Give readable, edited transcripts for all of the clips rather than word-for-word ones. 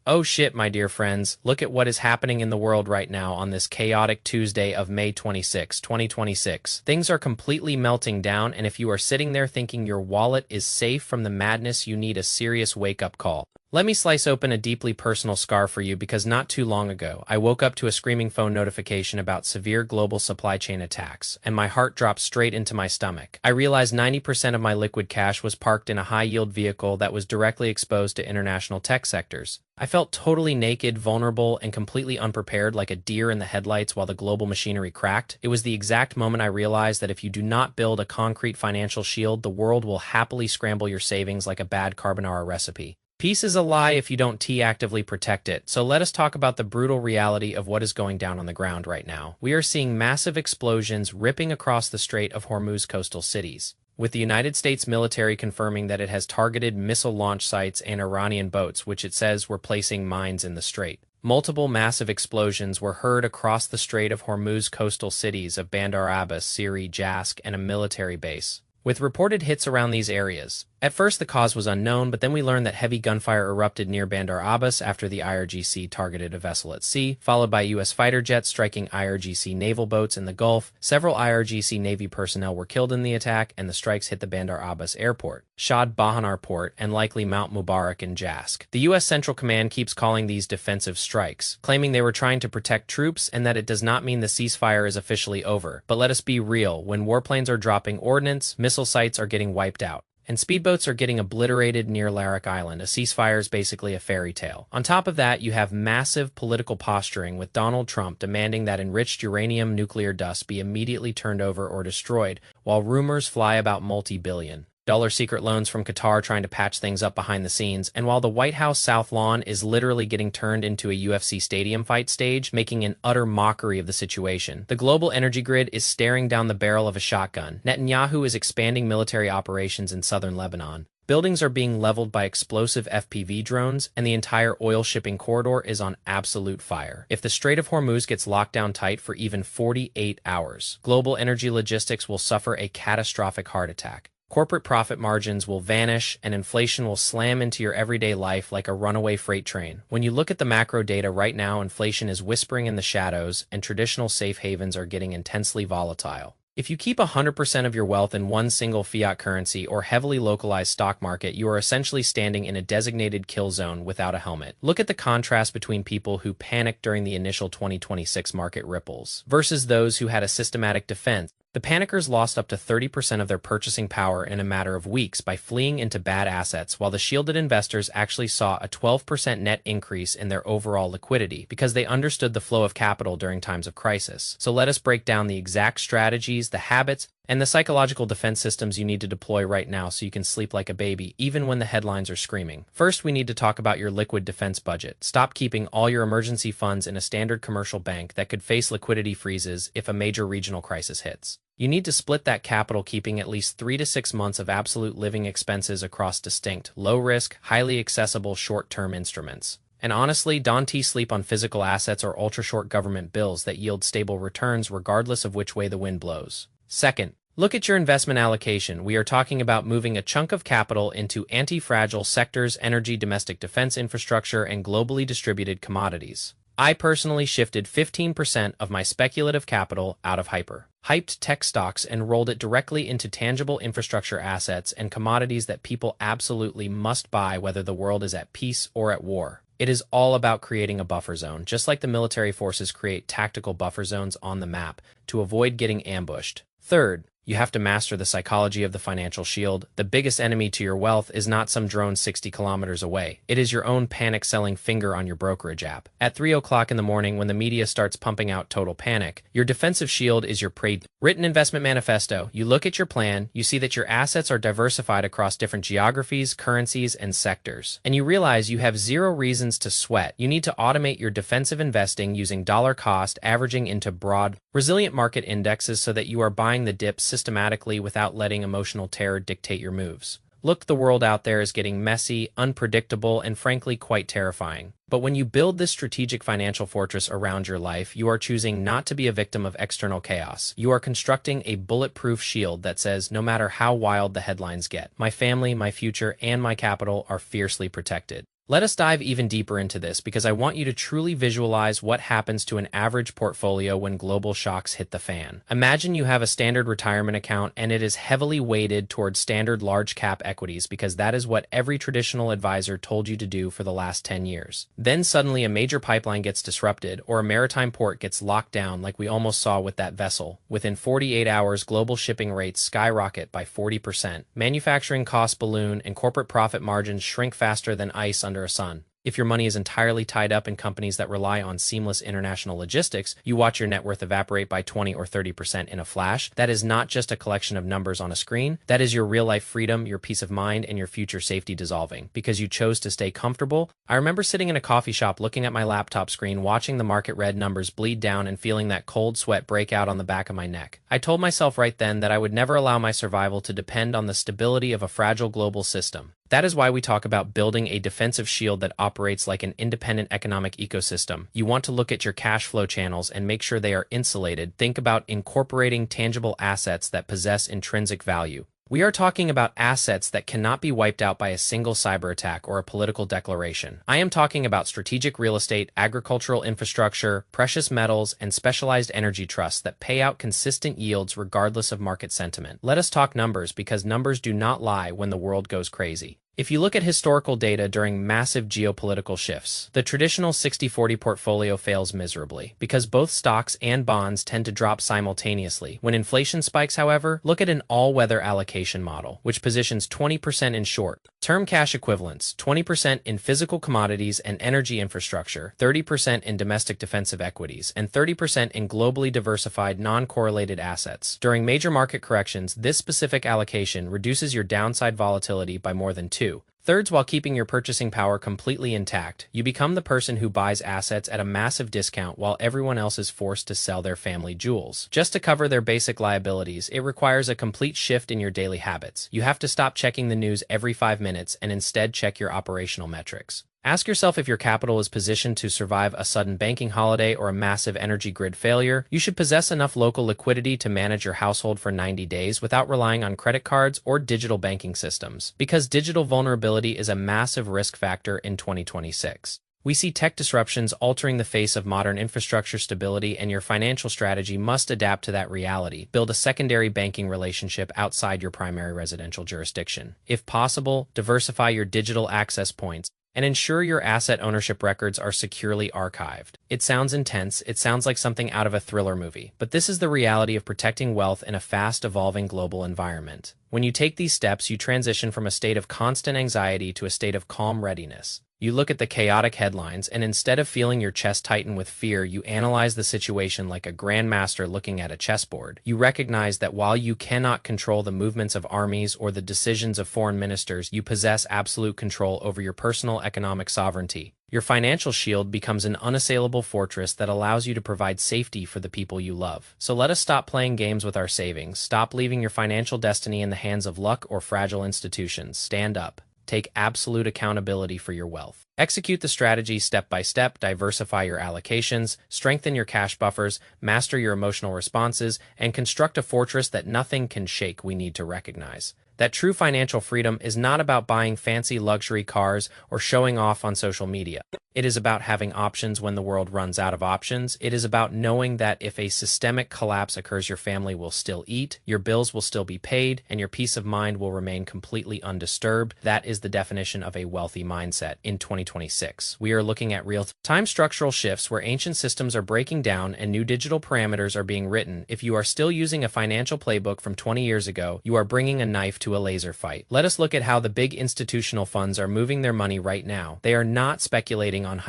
Oh shit, my dear friends, look at what is happening in the world right now on this chaotic Tuesday of May 26, 2026. Things are completely melting down, and if you are sitting there thinking your wallet is safe from the madness, you need a serious wake-up call. Let me slice open a deeply personal scar for you because not too long ago, I woke up to a screaming phone notification about severe global supply chain attacks, and my heart dropped straight into my stomach. I realized 90% of my liquid cash was parked in a high-yield vehicle that was directly exposed to international tech sectors. I felt totally naked, vulnerable, and completely unprepared, like a deer in the headlights while the global machinery cracked. It was the exact moment I realized that if you do not build a concrete financial shield, the world will happily scramble your savings like a bad carbonara recipe. Peace is a lie if you don't actively protect it, so let us talk about the brutal reality of what is going down on the ground right now. We are seeing massive explosions ripping across the Strait of Hormuz coastal cities, with the United States military confirming that it has targeted missile launch sites and Iranian boats, which it says were placing mines in the strait. Multiple massive explosions were heard across the Strait of Hormuz coastal cities of Bandar Abbas, Siri, Jask, and a military base, with reported hits around these areas. At first, the cause was unknown, but then we learned that heavy gunfire erupted near Bandar Abbas after the IRGC targeted a vessel at sea, followed by U.S. fighter jets striking IRGC naval boats in the Gulf. Several IRGC Navy personnel were killed in the attack, and the strikes hit the Bandar Abbas airport, Shad Bahanar port, and likely Mount Mubarak and Jask. The U.S. Central Command keeps calling these defensive strikes, claiming they were trying to protect troops and that it does not mean the ceasefire is officially over. But let us be real, when warplanes are dropping ordnance, missile sites are getting wiped out, and speedboats are getting obliterated near Larak Island, a ceasefire is basically a fairy tale. On top of that, you have massive political posturing, with Donald Trump demanding that enriched uranium nuclear dust be immediately turned over or destroyed, while rumors fly about multi-billion-dollar secret loans from Qatar trying to patch things up behind the scenes, and while the White House South Lawn is literally getting turned into a UFC stadium fight stage, making an utter mockery of the situation. The global energy grid is staring down the barrel of a shotgun. Netanyahu is expanding military operations in southern Lebanon. Buildings are being leveled by explosive FPV drones, and the entire oil shipping corridor is on absolute fire. If the Strait of Hormuz gets locked down tight for even 48 hours, global energy logistics will suffer a catastrophic heart attack. Corporate profit margins will vanish, and inflation will slam into your everyday life like a runaway freight train. When you look at the macro data right now, inflation is whispering in the shadows, and traditional safe havens are getting intensely volatile. If you keep 100% of your wealth in one single fiat currency or heavily localized stock market, you are essentially standing in a designated kill zone without a helmet. Look at the contrast between people who panicked during the initial 2026 market ripples versus those who had a systematic defense. The panickers lost up to 30% of their purchasing power in a matter of weeks by fleeing into bad assets, while the shielded investors actually saw a 12% net increase in their overall liquidity because they understood the flow of capital during times of crisis. So let us break down the exact strategies, the habits, and the psychological defense systems you need to deploy right now so you can sleep like a baby, even when the headlines are screaming. First, we need to talk about your liquid defense budget. Stop keeping all your emergency funds in a standard commercial bank that could face liquidity freezes if a major regional crisis hits. You need to split that capital, keeping at least 3 to 6 months of absolute living expenses across distinct, low-risk, highly accessible short-term instruments. And honestly, don't sleep on physical assets or ultra-short government bills that yield stable returns regardless of which way the wind blows. Second, look at your investment allocation. We are talking about moving a chunk of capital into anti-fragile sectors, energy, domestic defense infrastructure, and globally distributed commodities. I personally shifted 15% of my speculative capital out of hyped tech stocks and rolled it directly into tangible infrastructure assets and commodities that people absolutely must buy whether the world is at peace or at war. It is all about creating a buffer zone, just like the military forces create tactical buffer zones on the map to avoid getting ambushed. Third, you have to master the psychology of the financial shield. The biggest enemy to your wealth is not some drone 60 kilometers away. It is your own panic-selling finger on your brokerage app. At 3 o'clock in the morning, when the media starts pumping out total panic, your defensive shield is your pre-written investment manifesto. You look at your plan, you see that your assets are diversified across different geographies, currencies, and sectors. And you realize you have zero reasons to sweat. You need to automate your defensive investing using dollar cost averaging into broad, resilient market indexes so that you are buying the dips systematically without letting emotional terror dictate your moves. Look, the world out there is getting messy, unpredictable, and frankly quite terrifying. But when you build this strategic financial fortress around your life, you are choosing not to be a victim of external chaos. You are constructing a bulletproof shield that says, no matter how wild the headlines get, my family, my future, and my capital are fiercely protected. Let us dive even deeper into this because I want you to truly visualize what happens to an average portfolio when global shocks hit the fan. Imagine you have a standard retirement account and it is heavily weighted towards standard large cap equities because that is what every traditional advisor told you to do for the last 10 years. Then suddenly a major pipeline gets disrupted or a maritime port gets locked down like we almost saw with that vessel. Within 48 hours, global shipping rates skyrocket by 40%. Manufacturing costs balloon and corporate profit margins shrink faster than ice under a sun. If your money is entirely tied up in companies that rely on seamless international logistics, you watch your net worth evaporate by 20 or 30% in a flash. That is not just a collection of numbers on a screen. That is your real-life freedom, your peace of mind, and your future safety dissolving because you chose to stay comfortable. I remember sitting in a coffee shop looking at my laptop screen, watching the market red numbers bleed down and feeling that cold sweat break out on the back of my neck. I told myself right then that I would never allow my survival to depend on the stability of a fragile global system. That is why we talk about building a defensive shield that operates like an independent economic ecosystem. You want to look at your cash flow channels and make sure they are insulated. Think about incorporating tangible assets that possess intrinsic value. We are talking about assets that cannot be wiped out by a single cyber attack or a political declaration. I am talking about strategic real estate, agricultural infrastructure, precious metals, and specialized energy trusts that pay out consistent yields regardless of market sentiment. Let us talk numbers because numbers do not lie when the world goes crazy. If you look at historical data during massive geopolitical shifts, the traditional 60-40 portfolio fails miserably because both stocks and bonds tend to drop simultaneously. When inflation spikes, however, look at an all-weather allocation model, which positions 20% in short-term cash equivalents, 20% in physical commodities and energy infrastructure, 30% in domestic defensive equities, and 30% in globally diversified non-correlated assets. During major market corrections, this specific allocation reduces your downside volatility by more than 2/3 while keeping your purchasing power completely intact. You become the person who buys assets at a massive discount while everyone else is forced to sell their family jewels just to cover their basic liabilities. It requires a complete shift in your daily habits. You have to stop checking the news every 5 minutes and instead check your operational metrics. Ask yourself if your capital is positioned to survive a sudden banking holiday or a massive energy grid failure. You should possess enough local liquidity to manage your household for 90 days without relying on credit cards or digital banking systems, because digital vulnerability is a massive risk factor in 2026. We see tech disruptions altering the face of modern infrastructure stability, and your financial strategy must adapt to that reality. Build a secondary banking relationship outside your primary residential jurisdiction. If possible, diversify your digital access points and ensure your asset ownership records are securely archived. It sounds intense, it sounds like something out of a thriller movie, but this is the reality of protecting wealth in a fast-evolving global environment. When you take these steps, you transition from a state of constant anxiety to a state of calm readiness. You look at the chaotic headlines, and instead of feeling your chest tighten with fear, you analyze the situation like a grandmaster looking at a chessboard. You recognize that while you cannot control the movements of armies or the decisions of foreign ministers, you possess absolute control over your personal economic sovereignty. Your financial shield becomes an unassailable fortress that allows you to provide safety for the people you love. So let us stop playing games with our savings. Stop leaving your financial destiny in the hands of luck or fragile institutions. Stand up. Take absolute accountability for your wealth. Execute the strategy step by step, diversify your allocations, strengthen your cash buffers, master your emotional responses, and construct a fortress that nothing can shake. We need to recognize that true financial freedom is not about buying fancy luxury cars or showing off on social media. It is about having options when the world runs out of options. It is about knowing that if a systemic collapse occurs, your family will still eat, your bills will still be paid, and your peace of mind will remain completely undisturbed. That is the definition of a wealthy mindset. In 2026, we are looking at real-time structural shifts where ancient systems are breaking down and new digital parameters are being written. If you are still using a financial playbook from 20 years ago, you are bringing a knife to a laser fight. Let us look at how the big institutional funds are moving their money right now. They are not speculating on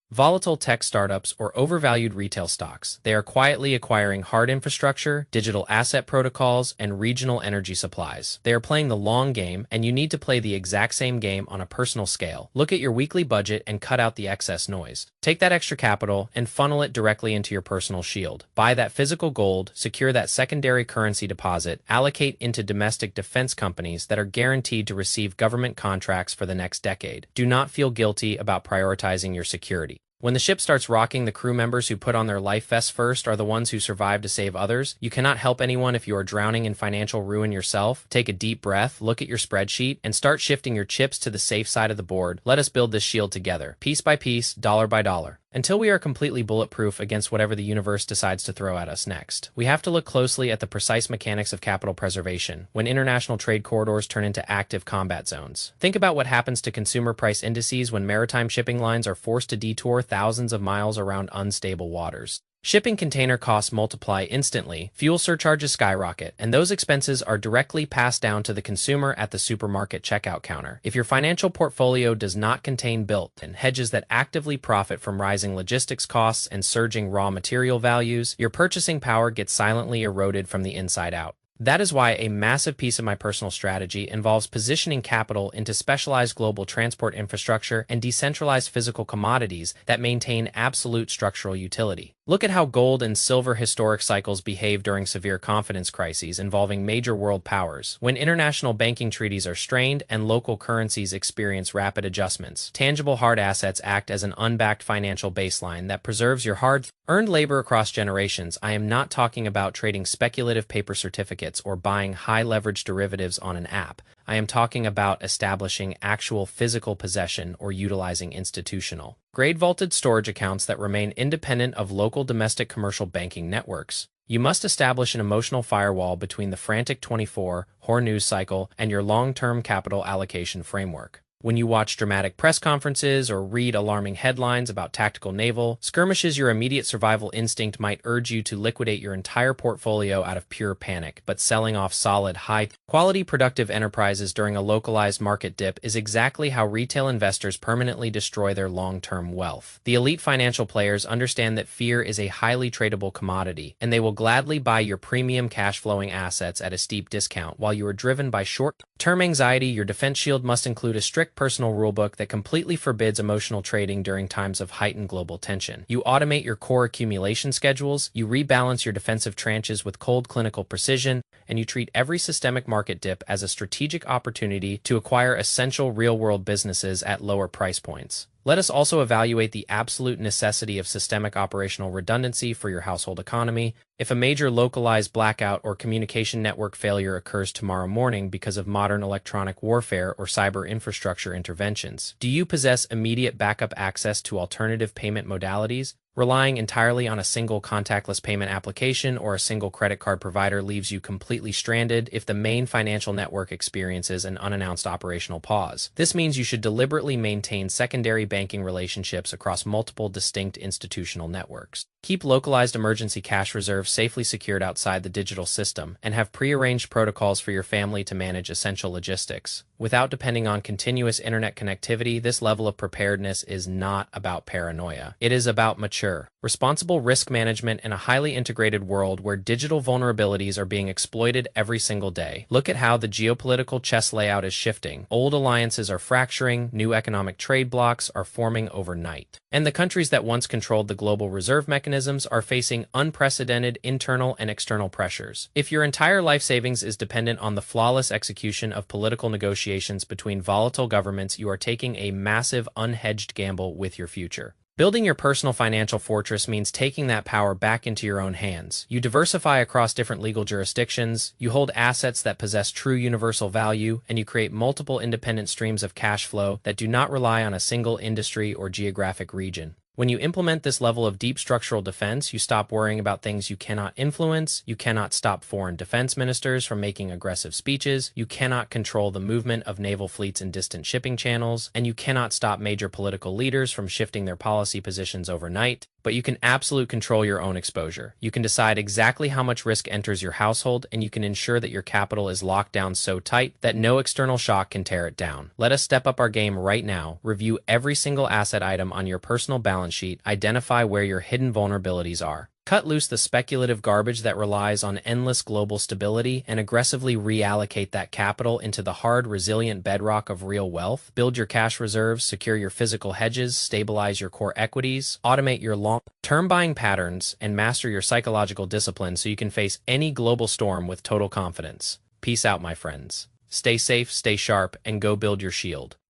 volatile tech startups or overvalued retail stocks. They are quietly acquiring hard infrastructure, digital asset protocols, and regional energy supplies. They are playing the long game, and you need to play the exact same game on a personal scale. Look at your weekly budget and cut out the excess noise. Take that extra capital and funnel it directly into your personal shield. Buy that physical gold, secure that secondary currency deposit, allocate into domestic defense companies that are guaranteed to receive government contracts for the next decade. Do not feel guilty about prioritizing your security. When the ship starts rocking, the crew members who put on their life vests first are the ones who survive to save others. You cannot help anyone if you are drowning in financial ruin yourself. Take a deep breath, look at your spreadsheet, and start shifting your chips to the safe side of the board. Let us build this shield together, piece by piece, dollar by dollar, until we are completely bulletproof against whatever the universe decides to throw at us next. We have to look closely at the precise mechanics of capital preservation when international trade corridors turn into active combat zones. Think about what happens to consumer price indices when maritime shipping lines are forced to detour thousands of miles around unstable waters. Shipping container costs multiply instantly, fuel surcharges skyrocket, and those expenses are directly passed down to the consumer at the supermarket checkout counter. If your financial portfolio does not contain built-in hedges that actively profit from rising logistics costs and surging raw material values, your purchasing power gets silently eroded from the inside out. That is why a massive piece of my personal strategy involves positioning capital into specialized global transport infrastructure and decentralized physical commodities that maintain absolute structural utility. Look at how gold and silver historic cycles behave during severe confidence crises involving major world powers. When international banking treaties are strained and local currencies experience rapid adjustments, tangible hard assets act as an unbacked financial baseline that preserves your hard-earned labor across generations. I am not talking about trading speculative paper certificates or buying high-leverage derivatives on an app. I am talking about establishing actual physical possession or utilizing institutional grade vaulted storage accounts that remain independent of local domestic commercial banking networks. You must establish an emotional firewall between the frantic 24 Hormuz cycle and your long-term capital allocation framework. When you watch dramatic press conferences or read alarming headlines about tactical naval skirmishes, your immediate survival instinct might urge you to liquidate your entire portfolio out of pure panic. But selling off solid, high-quality productive enterprises during a localized market dip is exactly how retail investors permanently destroy their long-term wealth. The elite financial players understand that fear is a highly tradable commodity, and they will gladly buy your premium cash-flowing assets at a steep discount while you are driven by short-term anxiety. Your defense shield must include a strict personal rulebook that completely forbids emotional trading during times of heightened global tension. You automate your core accumulation schedules, you rebalance your defensive tranches with cold clinical precision, and you treat every systemic market dip as a strategic opportunity to acquire essential real-world businesses at lower price points. Let us also evaluate the absolute necessity of systemic operational redundancy for your household economy. If a major localized blackout or communication network failure occurs tomorrow morning because of modern electronic warfare or cyber infrastructure interventions, do you possess immediate backup access to alternative payment modalities? Relying entirely on a single contactless payment application or a single credit card provider leaves you completely stranded if the main financial network experiences an unannounced operational pause. This means you should deliberately maintain secondary banking relationships across multiple distinct institutional networks. Keep localized emergency cash reserves safely secured outside the digital system, and have prearranged protocols for your family to manage essential logistics. Without depending on continuous internet connectivity, this level of preparedness is not about paranoia. It is about mature, responsible risk management in a highly integrated world where digital vulnerabilities are being exploited every single day. Look at how the geopolitical chess layout is shifting. Old alliances are fracturing, new economic trade blocs are forming overnight. And the countries that once controlled the global reserve mechanisms are facing unprecedented internal and external pressures. If your entire life savings is dependent on the flawless execution of political negotiations between volatile governments, you are taking a massive unhedged gamble with your future. Building your personal financial fortress means taking that power back into your own hands. You diversify across different legal jurisdictions, you hold assets that possess true universal value, and you create multiple independent streams of cash flow that do not rely on a single industry or geographic region. When you implement this level of deep structural defense, you stop worrying about things you cannot influence, you cannot stop foreign defense ministers from making aggressive speeches, you cannot control the movement of naval fleets in distant shipping channels, and you cannot stop major political leaders from shifting their policy positions overnight. But you can absolutely control your own exposure. You can decide exactly how much risk enters your household, and you can ensure that your capital is locked down so tight that no external shock can tear it down. Let us step up our game right now. Review every single asset item on your personal balance sheet. Identify where your hidden vulnerabilities are. Cut loose the speculative garbage that relies on endless global stability and aggressively reallocate that capital into the hard, resilient bedrock of real wealth. Build your cash reserves, secure your physical hedges, stabilize your core equities, automate your long-term buying patterns, and master your psychological discipline so you can face any global storm with total confidence. Peace out, my friends. Stay safe, stay sharp, and go build your shield.